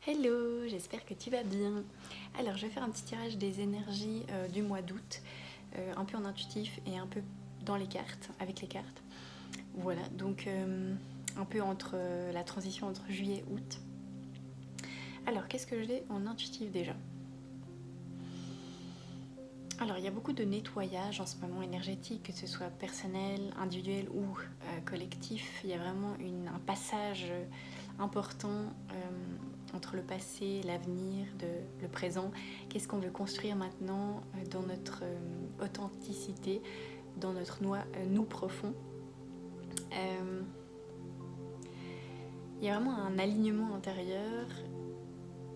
Hello, j'espère que tu vas bien. Alors, je vais faire un petit tirage des énergies du mois d'août, un peu en intuitif et un peu dans les cartes, avec les cartes. Voilà, donc un peu entre la transition entre juillet et août. Alors, qu'est-ce que j'ai en intuitif déjà? Alors, il y a beaucoup de nettoyage en ce moment énergétique, que ce soit personnel, individuel ou collectif. Il y a vraiment un passage important entre le passé, l'avenir, le présent. Qu'est-ce qu'on veut construire maintenant dans notre authenticité, dans notre nous profond. Il y a vraiment un alignement intérieur,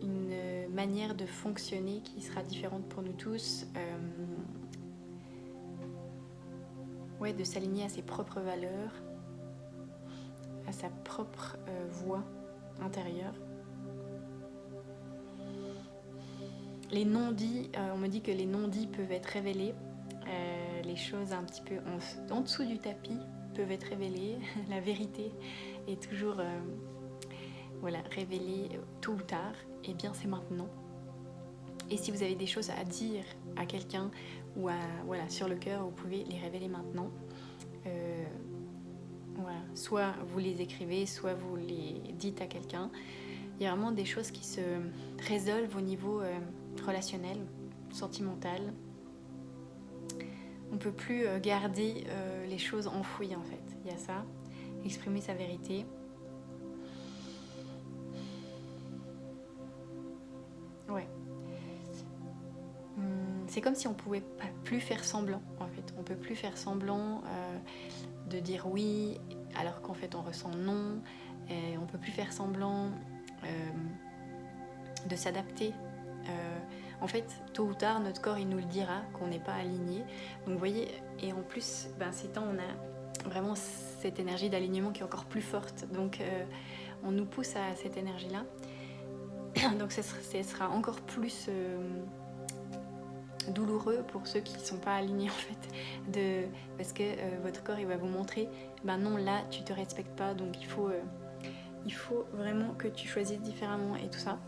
une manière de fonctionner qui sera différente pour nous tous. Ouais, de s'aligner à ses propres valeurs, à sa propre voix intérieure. Les non-dits, on me dit que les non-dits peuvent être révélés, les choses un petit peu en dessous du tapis peuvent être révélées, la vérité est toujours voilà, révélée tôt ou tard, et bien c'est maintenant. Et si vous avez des choses à dire à quelqu'un ou voilà, sur le cœur, vous pouvez les révéler maintenant. Voilà. Soit vous les écrivez, soit vous les dites à quelqu'un. Il y a vraiment des choses qui se résolvent au niveau relationnel, sentimental. On ne peut plus garder les choses enfouies en fait. Il y a ça, exprimer sa vérité. Ouais. C'est comme si on ne pouvait plus faire semblant en fait. On ne peut plus faire semblant de dire oui alors qu'en fait on ressent non. Et on ne peut plus faire semblant de s'adapter. En fait, tôt ou tard, notre corps il nous le dira qu'on n'est pas aligné. Donc vous voyez, et en plus, ces temps, on a vraiment cette énergie d'alignement qui est encore plus forte. Donc on nous pousse à cette énergie-là. Donc ce sera encore plus douloureux pour ceux qui ne sont pas alignés en fait. Parce que votre corps il va vous montrer, non là tu te respectes pas, donc il faut vraiment que tu choisisses différemment et tout ça.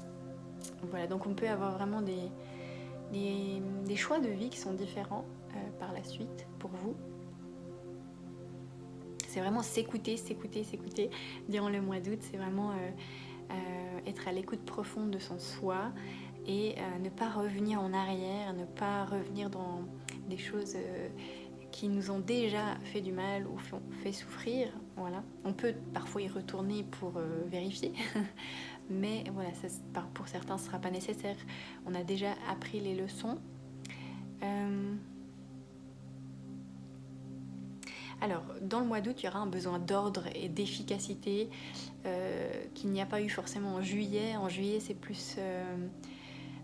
Voilà, donc on peut avoir vraiment des choix de vie qui sont différents par la suite pour vous. C'est vraiment s'écouter durant le mois d'août. C'est vraiment être à l'écoute profonde de son soi et ne pas revenir en arrière, ne pas revenir dans des choses qui nous ont déjà fait du mal ou fait souffrir. Voilà. On peut parfois y retourner pour vérifier, mais voilà, ça, pour certains ce ne sera pas nécessaire. On a déjà appris les leçons. Alors, dans le mois d'août, il y aura un besoin d'ordre et d'efficacité qu'il n'y a pas eu forcément en juillet. En juillet, c'est plus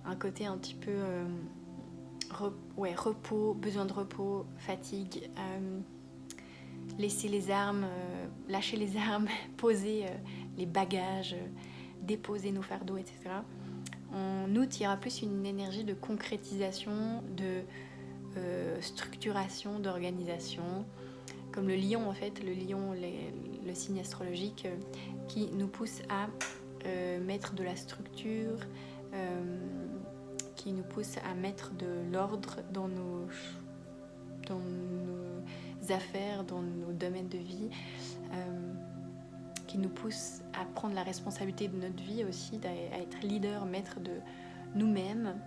un côté un petit peu repos, besoin de repos, fatigue, laisser les armes, lâcher les armes, poser les bagages, déposer nos fardeaux, etc. En août, il y aura plus une énergie de concrétisation, de structuration, d'organisation. Comme le lion en fait, le lion, le signe astrologique qui nous pousse à mettre de la structure, qui nous pousse à mettre de l'ordre dans nos affaires, dans nos domaines de vie, qui nous pousse à prendre la responsabilité de notre vie aussi, à être leader, maître de nous-mêmes.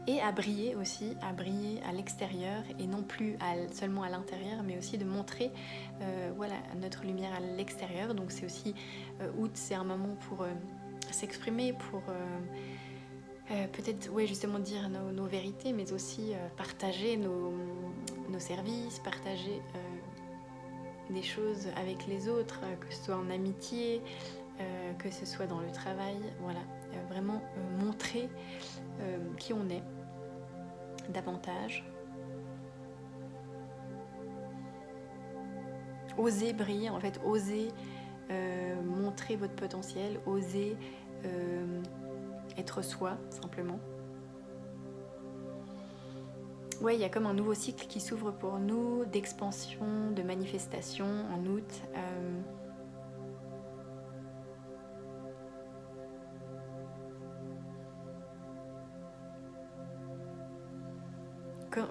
Et à briller aussi, à briller à l'extérieur et non plus seulement à l'intérieur, mais aussi de montrer voilà, notre lumière à l'extérieur. Donc c'est aussi, août, c'est un moment pour s'exprimer, pour peut-être justement dire nos vérités, mais aussi partager nos services, partager des choses avec les autres, que ce soit en amitié, que ce soit dans le travail. Voilà, vraiment montrer qui on est davantage. Osez briller, en fait, osez montrer votre potentiel, osez être soi, simplement. Ouais, il y a comme un nouveau cycle qui s'ouvre pour nous, d'expansion, de manifestation en août.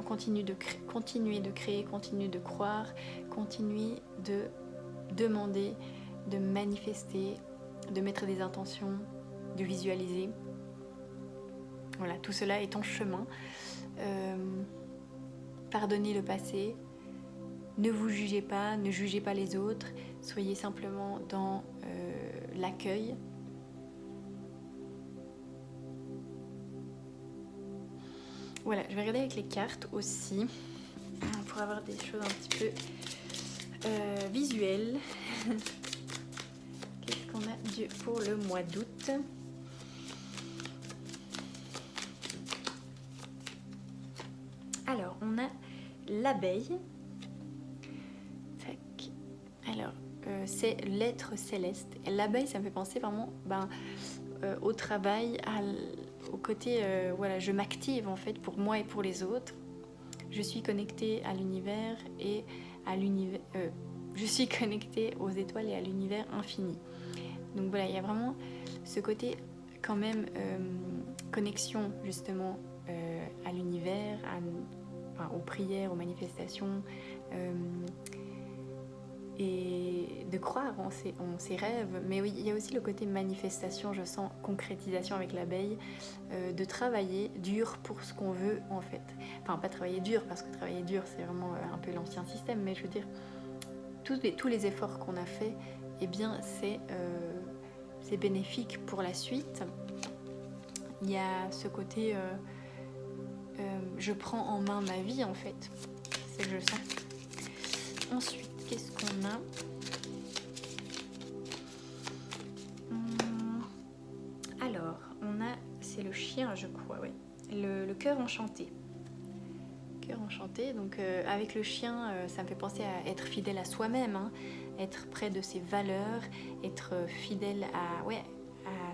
continuer de créer, continuer de croire, continuer de demander, de manifester, de mettre des intentions, de visualiser. Voilà, tout cela est en chemin. Pardonnez le passé, ne vous jugez pas, ne jugez pas les autres, soyez simplement dans l'accueil. Voilà, je vais regarder avec les cartes aussi pour avoir des choses un petit peu visuelles. Qu'est-ce qu'on a pour le mois d'août? Alors, on a l'abeille. Tac. Alors, c'est l'être céleste. Et l'abeille, ça me fait penser vraiment au travail, au côté, voilà, je m'active en fait pour moi et pour les autres. Je suis connectée à l'univers et à l'univers. Je suis connectée aux étoiles et à l'univers infini. Donc voilà, il y a vraiment ce côté quand même connexion justement à l'univers, aux prières, aux manifestations, et de croire en ses rêves. Mais oui, il y a aussi le côté manifestation, je sens concrétisation avec l'abeille, de travailler dur pour ce qu'on veut en fait. Enfin, pas travailler dur, parce que travailler dur c'est vraiment un peu l'ancien système, mais je veux dire, tous les efforts qu'on a faits, eh bien c'est bénéfique pour la suite. Il y a ce côté je prends en main ma vie en fait, c'est ce que je sens. Ensuite, qu'est-ce qu'on a? Alors, on a, c'est le chien je crois, oui. Le cœur enchanté. Cœur enchanté, donc avec le chien, ça me fait penser à être fidèle à soi-même, hein, être près de ses valeurs, être fidèle à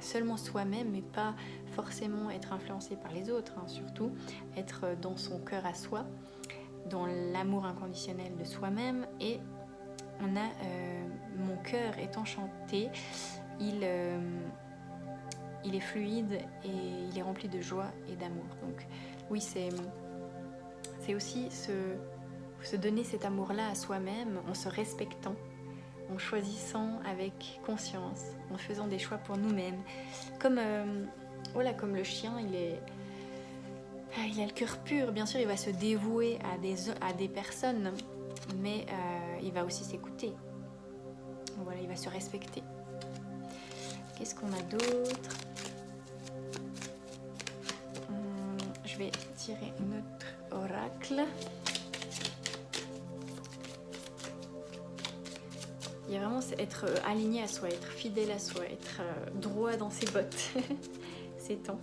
seulement soi-même, mais pas forcément être influencé par les autres, hein, surtout être dans son cœur à soi, dans l'amour inconditionnel de soi-même. Et on a mon cœur est enchanté, il est fluide et il est rempli de joie et d'amour. Donc oui, c'est aussi se donner cet amour-là à soi-même en se respectant, en choisissant avec conscience, en faisant des choix pour nous-mêmes. Comme le chien, il a le cœur pur, bien sûr il va se dévouer à des personnes, mais il va aussi s'écouter. Voilà, il va se respecter. Qu'est-ce qu'on a d'autre? Je vais tirer notre oracle. Il y a vraiment être aligné à soi, être fidèle à soi, être droit dans ses bottes. C'est temps.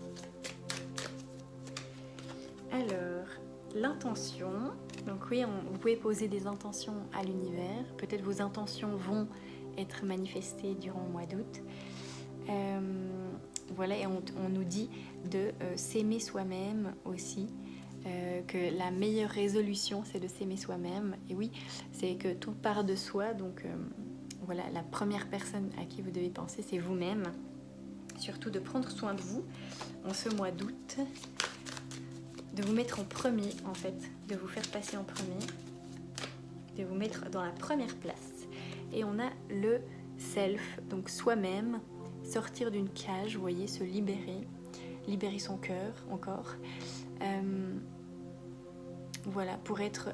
Alors, l'intention. Donc oui, vous pouvez poser des intentions à l'univers. Peut-être vos intentions vont être manifestées durant le mois d'août. Voilà, et on nous dit de s'aimer soi-même aussi. Que la meilleure résolution, c'est de s'aimer soi-même. Et oui, c'est que tout part de soi. Donc voilà, la première personne à qui vous devez penser, c'est vous-même. Surtout de prendre soin de vous en ce mois d'août. De vous mettre en premier, en fait. De vous faire passer en premier. De vous mettre dans la première place. Et on a le self, donc soi-même. Sortir d'une cage, vous voyez, se libérer. Libérer son cœur, encore. Voilà, pour être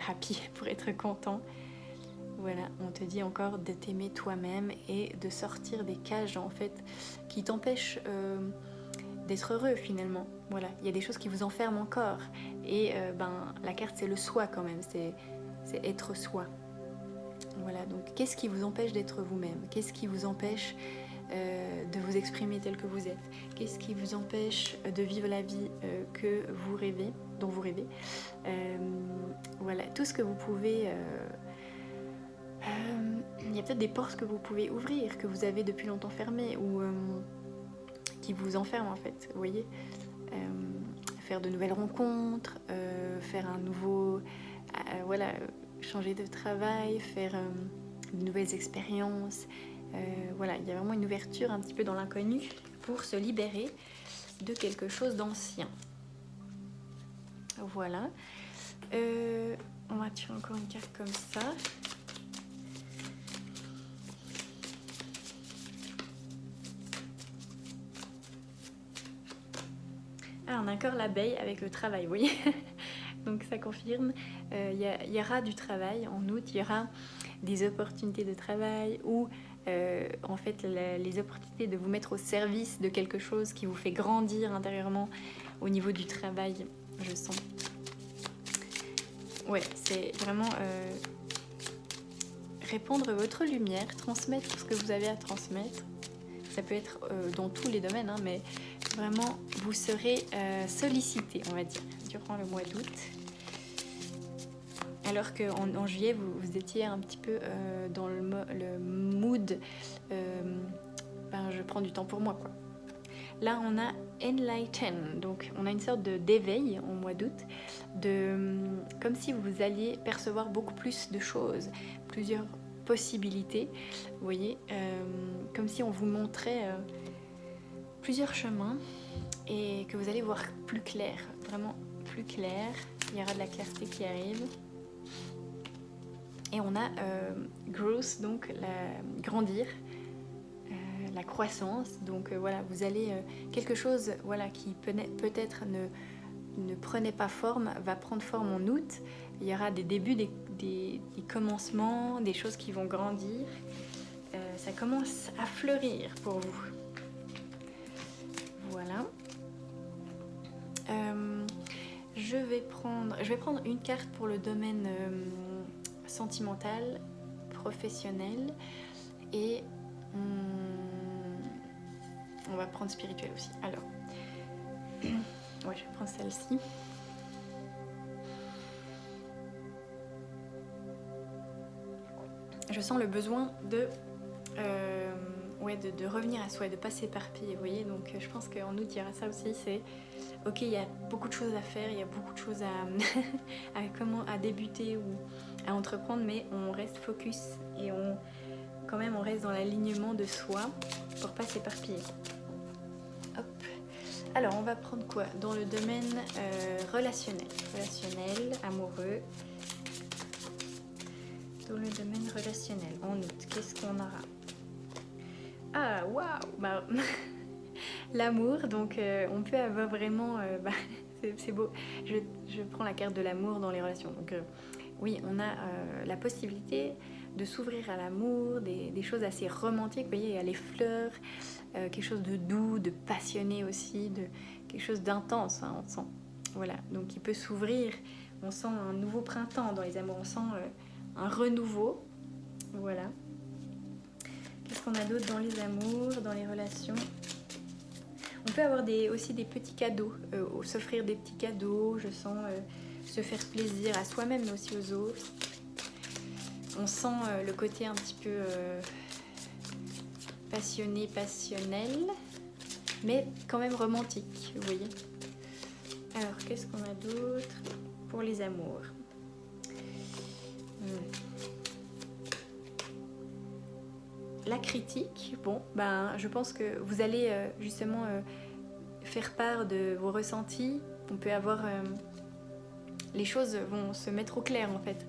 happy, pour être content. Voilà, on te dit encore de t'aimer toi-même et de sortir des cages en fait qui t'empêchent d'être heureux finalement. Voilà, il y a des choses qui vous enferment encore. Et la carte c'est le soi quand même, c'est être soi. Voilà, donc qu'est-ce qui vous empêche d'être vous-même? Qu'est-ce qui vous empêche de vous exprimer tel que vous êtes? Qu'est-ce qui vous empêche de vivre la vie que vous rêvez, dont vous rêvez? Voilà, tout ce que vous pouvez... il y a peut-être des portes que vous pouvez ouvrir, que vous avez depuis longtemps fermées, ou qui vous enferment en fait, vous voyez. Faire de nouvelles rencontres, faire un nouveau... voilà, changer de travail, faire de nouvelles expériences. Voilà, il y a vraiment une ouverture un petit peu dans l'inconnu pour se libérer de quelque chose d'ancien. Voilà. On va tirer encore une carte comme ça. Ah, on a encore l'abeille avec le travail, vous voyez. Donc ça confirme, il y aura du travail en août, il y aura des opportunités de travail ou en fait les opportunités de vous mettre au service de quelque chose qui vous fait grandir intérieurement au niveau du travail, je sens. Ouais, c'est vraiment répandre votre lumière, transmettre ce que vous avez à transmettre. Ça peut être dans tous les domaines, hein, mais vraiment vous serez sollicité, on va dire, durant le mois d'août. Alors qu'en juillet, vous étiez un petit peu dans le mood, je prends du temps pour moi, quoi. Là, on a Enlighten, donc on a une sorte d'éveil au mois d'août, comme si vous alliez percevoir beaucoup plus de choses, plusieurs possibilités, vous voyez, comme si on vous montrait plusieurs chemins et que vous allez voir plus clair, vraiment plus clair. Il y aura de la clarté qui arrive. Et on a growth, donc grandir, la croissance. Donc voilà, vous allez quelque chose, voilà, qui peut-être ne prenait pas forme, va prendre forme en août. Il y aura des débuts, des commencements, des choses qui vont grandir. Ça commence à fleurir pour vous. Voilà. Je vais prendre une carte pour le domaine sentimental, professionnel, et on va prendre spirituel aussi. Alors, ouais, je vais prendre celle-ci. Je sens le besoin de revenir à soi et de ne pas s'éparpiller, vous voyez. Donc je pense qu'en août, il y aura ça aussi, c'est ok, il y a beaucoup de choses à faire, il y a beaucoup de choses à débuter ou à entreprendre, mais on reste focus et on reste dans l'alignement de soi pour pas s'éparpiller. Hop. Alors on va prendre quoi dans le domaine relationnel, amoureux. Dans le domaine relationnel, en août, qu'est-ce qu'on aura? Ah, waouh, l'amour, donc on peut avoir vraiment... c'est beau, je prends la carte de l'amour dans les relations. Donc oui, on a la possibilité de s'ouvrir à l'amour, des choses assez romantiques, vous voyez, il y a les fleurs, quelque chose de doux, de passionné aussi, de quelque chose d'intense, hein, on sent. Voilà, donc il peut s'ouvrir, on sent un nouveau printemps dans les amours, on sent un renouveau, voilà. Qu'est-ce qu'on a d'autre dans les amours, dans les relations? On peut avoir aussi des petits cadeaux, s'offrir des petits cadeaux, je sens se faire plaisir à soi-même mais aussi aux autres. On sent le côté un petit peu passionné, passionnel, mais quand même romantique, vous voyez. Alors, qu'est-ce qu'on a d'autre pour les amours? La critique, bon, je pense que vous allez justement faire part de vos ressentis. On peut avoir... les choses vont se mettre au clair en fait.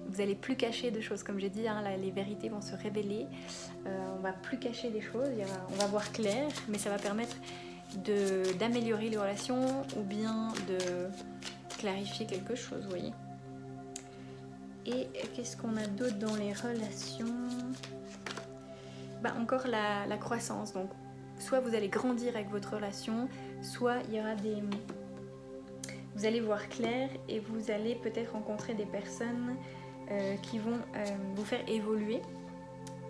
Vous n'allez plus cacher de choses, comme j'ai dit, hein, les vérités vont se révéler. On va plus cacher des choses, on va voir clair, mais ça va permettre d'améliorer les relations ou bien de clarifier quelque chose, vous voyez. Et qu'est-ce qu'on a d'autre dans les relations? Encore la croissance. Donc, soit vous allez grandir avec votre relation, soit il y aura vous allez voir clair et vous allez peut-être rencontrer des personnes qui vont vous faire évoluer,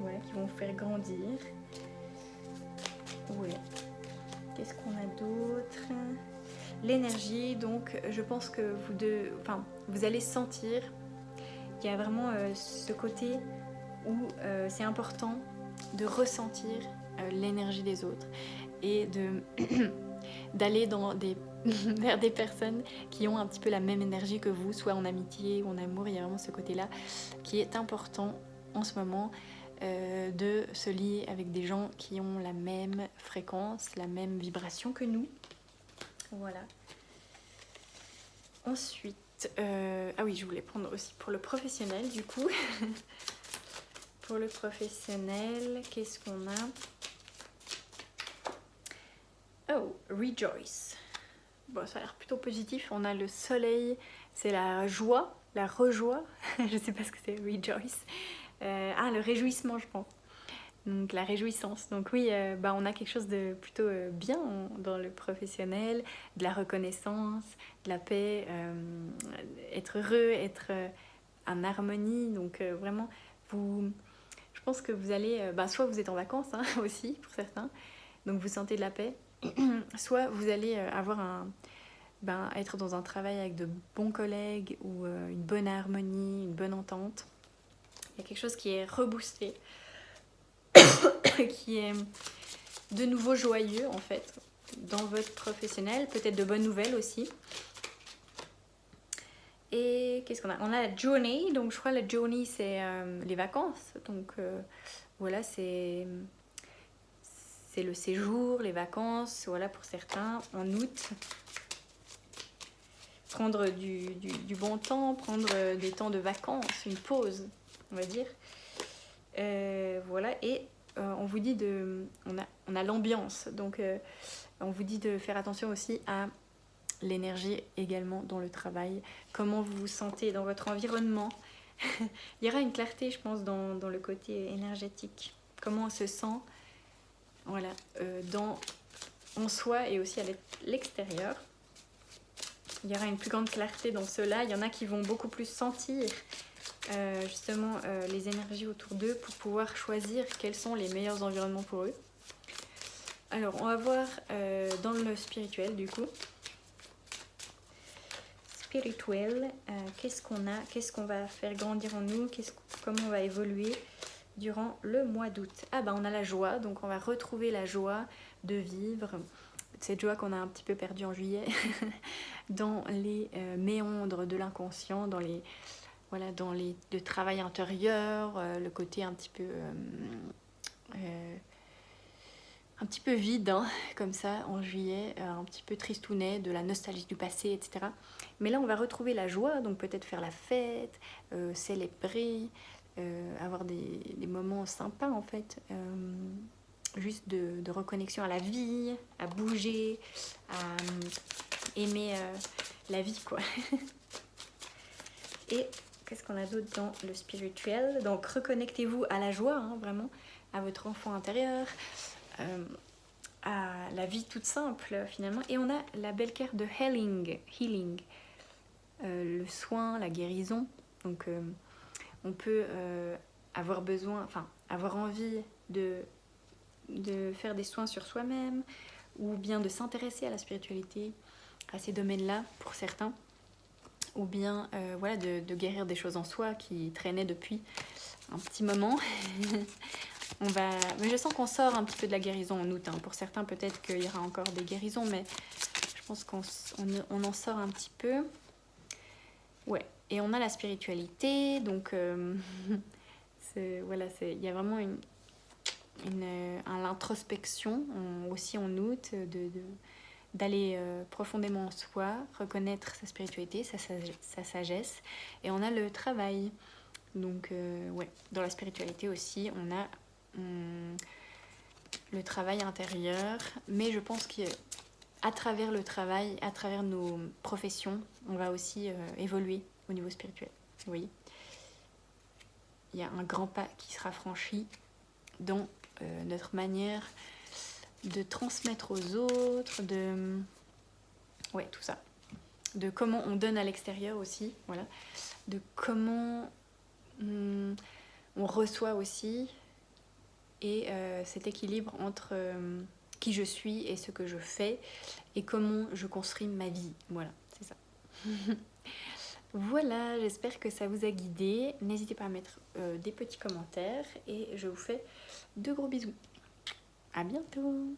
voilà, qui vont vous faire grandir. Ouais. Qu'est-ce qu'on a d'autre? L'énergie, donc je pense que vous allez sentir qu'il y a vraiment ce côté où c'est important de ressentir l'énergie des autres et d'aller vers des personnes qui ont un petit peu la même énergie que vous, soit en amitié ou en amour. Il y a vraiment ce côté-là qui est important en ce moment, de se lier avec des gens qui ont la même fréquence, la même vibration que nous. Voilà. Ensuite, ah oui, je voulais prendre aussi pour le professionnel du coup. Pour le professionnel, qu'est-ce qu'on a? Oh, rejoice. Bon, ça a l'air plutôt positif. On a le soleil, c'est la joie, la rejoie. Je sais pas ce que c'est, rejoice. Le réjouissement, je pense. Donc la réjouissance. Donc oui, on a quelque chose de plutôt bien dans le professionnel, de la reconnaissance, de la paix, être heureux, être en harmonie. Donc vraiment, je pense que vous allez, soit vous êtes en vacances hein, aussi pour certains, donc vous sentez de la paix, soit vous allez être dans un travail avec de bons collègues ou une bonne harmonie, une bonne entente. Il y a quelque chose qui est reboosté, qui est de nouveau joyeux en fait dans votre professionnel, peut-être de bonnes nouvelles aussi. Et qu'est-ce qu'on a? On a la journey, donc je crois que la journey c'est les vacances, donc voilà, c'est le séjour, les vacances, voilà pour certains, en août. Prendre du bon temps, prendre des temps de vacances, une pause, on va dire. Voilà, et on vous dit on a l'ambiance, donc on vous dit de faire attention aussi à l'énergie également dans le travail, comment vous vous sentez dans votre environnement. Il y aura une clarté, je pense, dans le côté énergétique, comment on se sent, voilà, en soi et aussi à l'extérieur. Il y aura une plus grande clarté dans cela. Il y en a qui vont beaucoup plus sentir justement les énergies autour d'eux pour pouvoir choisir quels sont les meilleurs environnements pour eux. Alors, on va voir dans le spirituel du coup. Spirituel, qu'est-ce qu'on a? Qu'est-ce qu'on va faire grandir en nous? Comment on va évoluer durant le mois d'août? On a la joie, donc on va retrouver la joie de vivre. Cette joie qu'on a un petit peu perdue en juillet dans les méandres de l'inconscient, dans le travail intérieur, le côté un petit peu vide, hein, comme ça, en juillet, un petit peu tristounet, de la nostalgie du passé, etc. Mais là, on va retrouver la joie, donc peut-être faire la fête, célébrer, avoir des moments sympas, en fait. Juste de reconnexion à la vie, à bouger, à aimer la vie, quoi. Et qu'est-ce qu'on a d'autre dans le spirituel? Donc, reconnectez-vous à la joie, hein, vraiment, à votre enfant intérieur, à la vie toute simple, finalement. Et on a la belle carte de healing, le soin, la guérison. Donc, on peut avoir envie de faire des soins sur soi-même ou bien de s'intéresser à la spiritualité, à ces domaines-là pour certains, ou bien de guérir des choses en soi qui traînaient depuis un petit moment. Mais je sens qu'on sort un petit peu de la guérison en août, hein. Pour certains peut-être qu'il y aura encore des guérisons, mais je pense qu'on en sort un petit peu. Ouais, et on a la spiritualité, donc il y a vraiment l'introspection aussi en août, d'aller profondément en soi, reconnaître sa spiritualité, sa sagesse. Et on a le travail. Donc dans la spiritualité aussi, on a le travail intérieur. Mais je pense qu'à travers le travail, à travers nos professions, on va aussi évoluer au niveau spirituel. Vous voyez, il y a un grand pas qui sera franchi dans notre manière de transmettre aux autres, tout ça, de comment on donne à l'extérieur aussi, voilà, de comment on reçoit aussi, et cet équilibre entre qui je suis et ce que je fais et comment je construis ma vie, voilà, c'est ça. Voilà, j'espère que ça vous a guidé. N'hésitez pas à mettre des petits commentaires et je vous fais de gros bisous. À bientôt.